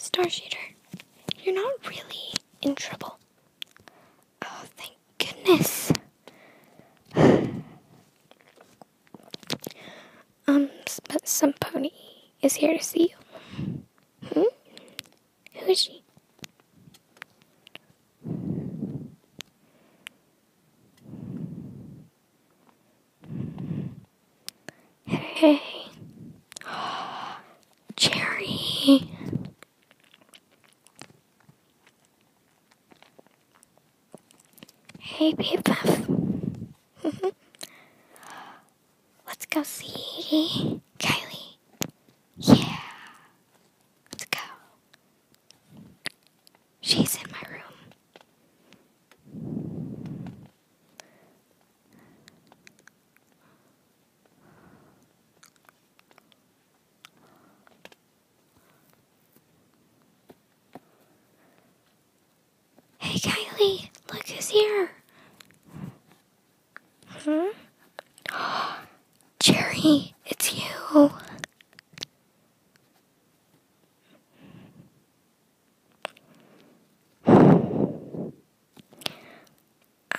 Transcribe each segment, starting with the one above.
Star Shooter, you're not really in trouble. Oh, thank goodness. But some pony is here to see you. Who is she? Hey. Cherry. Hey, BFF. Let's go see Kylie. Yeah. Let's go. She's in my room. Hey, Kylie. Look who's here. Cherry, it's you.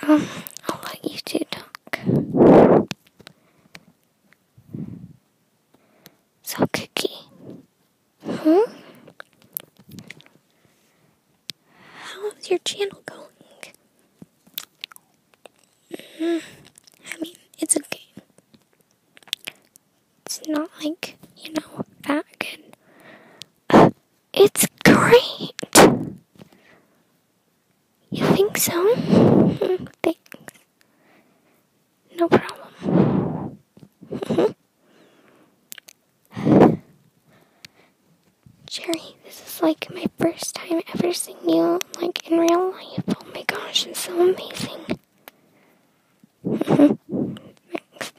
I'll let you two talk. So, Cookie. How's your channel going? I mean, it's okay. It's not like, that good. It's great. You think so? Thanks. No problem. Cherry, this is like my first time ever seeing you, like, in real life. Oh my gosh, it's so amazing. Thanks.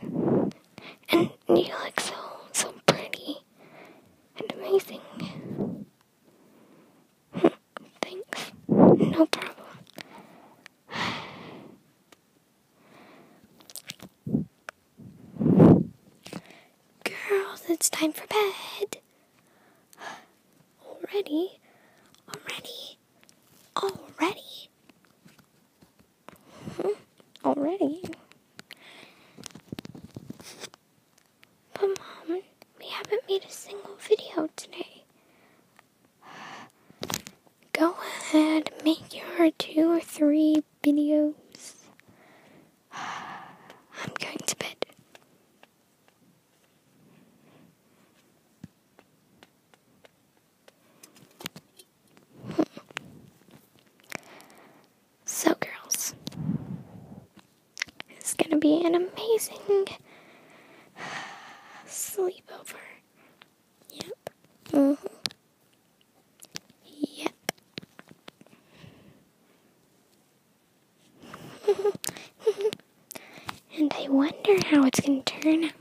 And you look so pretty and amazing. Thanks. No problem. Girls, it's time for bed. Already? Already? But Mom, we haven't made a single video today. Go ahead, make your 2 or 3 videos. I'm going to bed. So, girls, it's gonna be an amazing sleepover. Yep. Yep. And I wonder how it's gonna turn out.